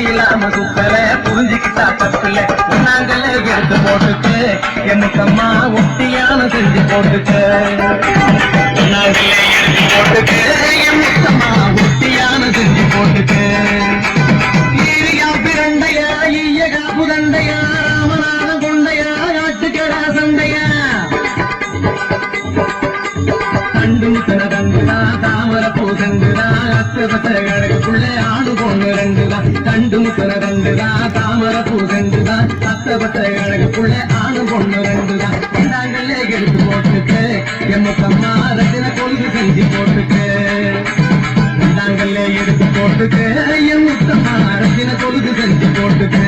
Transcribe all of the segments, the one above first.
இல்லாம சுத்தல புரிஞ்சுக்கிட்டா தப்பில்ல நாங்களே எடுத்து போட்டுட்டு என்னக்கம்மா ஒட்டியான செஞ்சு போட்டுட்டு நாங்களே எடுத்து போட்டுட்டு என்னக்கம்மா ஒட்டியான செஞ்சு போட்டுட்டு ஈரியா பிரண்டையா ஈயகா புதண்டையா ராமநாத கொண்டையா ஆட்டுக்கடா சண்டையா கண்டும் தனதங்குதா தாமர பூசங்குதா அத்தபத்த கணக்குள்ள ஆணு பொண்ணு ரெண்டுதா கண்டும் தனதங்குதா தாமர பூசங்குதா அத்தபத்த கணக்குள்ள ஆணு பொண்ணு ரெண்டுதா நாங்களே எடுத்து போட்டுட்டு எம்மக்கம்மா ரத்தின கொழுகு செஞ்சு போட்டுட்டு நாங்களே எடுத்து போட்டுட்டு எம்மக்கம்மா ரத்தின கொழுகு செஞ்சு போட்டுட்டு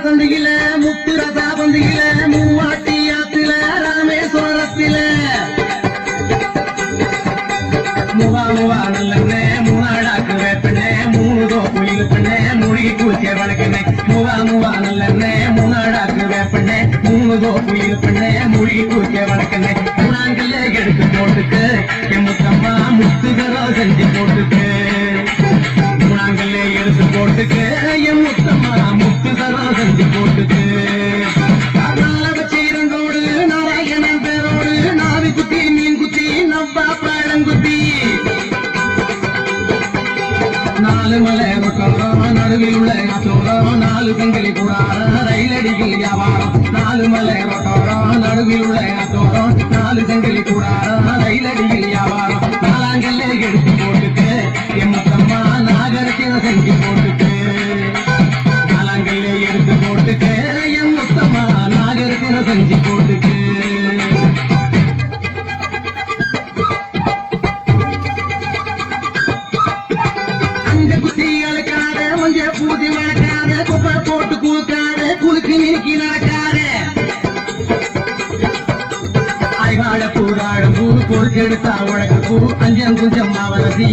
சந்தையில முத்துரசா பந்தியில மூவாட்டி ஆத்துல ராமேஸ்வரத்தில முவா நல்லண்ணே மூணாடாக்கு வேப்பண்ணே மூணுதோ குயில் பண்ணே மூழ்கி கூச்சிய வணக்கண்ணே முவா நல்லண்ணே மூணாடாக்கு வேப்பண்ணே மூணுதோ குயில் பண்ணே மூழ்கி கூச்சிய வணக்கண்ணே மூணாங்கல்ல எடுத்து போட்டுட்டு எம்மக்கம்மா முத்துகரோ செஞ்சு போட்டுட்டு மூணாங்கல்ல எடுத்து போட்டுட்டு எம்மக்கம்மா முத்துகரோ செஞ்சு போட்டுட்டு வச்சிரண்டோடு நாராயணன் பேரோடு நாவி குத்தி மீன் குத்தி நவ்வா பழங்குத்தி நாலு மலை ரொட்டோரம் நடுவில் உள்ள சோரம் நாலு கண்களி கூடாரம் ரயிலடிகள் வியாபாரம் நாலு மலை ரொட்டோரம் நடுவில் உள்ள சோரம் நாலு கண்களி கூடாரம் ரயிலடிகள் வியாபாரம் நாலாங்கல்ல எடுத்து போட்டுட்டு எம்மக்கம்மா நாகரத்தின செஞ்சு போட்டுட்டு நாலாங்கல்ல எடுத்து போட்டுட்டு எம்மக்கம்மா நாகரத்தின செஞ்சு போட்டுட்டு பூஜை நடக்காத குப்பை போட்டு குழுக்காத குலுக்கி நீக்கி நடக்காத ஐவாழ பூராழ பூ பொறுக்கெடுத்தா உழக்கு பூ அஞ்சம் குஞ்சம் மாவரசி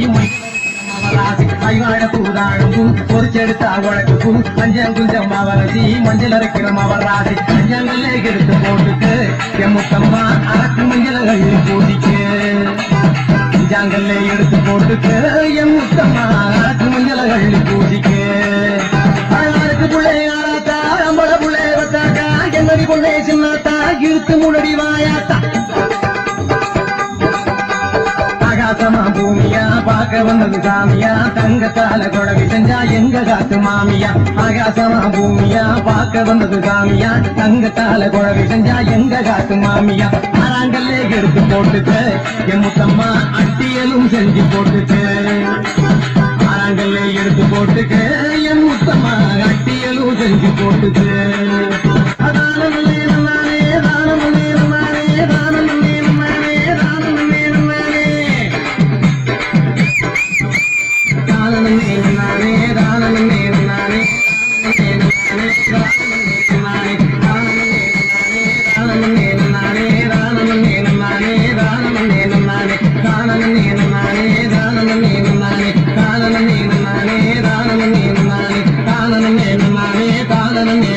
ஐவாழ பூராழம் பூ பொறுச்செடுத்தா உழக்கு பூ அஞ்சம் குஞ்சம் மாவரசி மஞ்சள் அரைக்கிற மாவராசி அஞ்சங்கல்ல எடுத்து போட்டுட்டு எம்மக்கம்மா அரக்கு மஞ்சள் பூஜிக்கு அஞ்சாங்கல்ல எடுத்து போட்டுட்டு எம்மக்கம்மா அரக்கு மஞ்சள் பூஜிக்கு புள்ளையாராத்தா அம்பள புள்ளை வத்தாக்கா என்னடி பொண்ணே சின்னாத்தா இழுத்து முன்னாடி வாயாத்தா ஆகாசமா பூமியா பார்க்க வந்தது சாமியா தங்கத்தால கொடவி செஞ்சா எங்க காத்து மாமியா ஆகாசமா பூமியா பார்க்க வந்தது சாமியா தங்கத்தால கொடவி செஞ்சா எங்க காத்து மாமியா ஆறாங்கல்லே எடுத்து போட்டுட்டு எம்மக்கம்மா அட்டியலும் செஞ்சு போட்டுட்டு ஆறாங்கல்ல எடுத்து போட்டுட்டு எம்மக்கம்மா அட்டியலும் செஞ்சு போட்டுட்டு தானே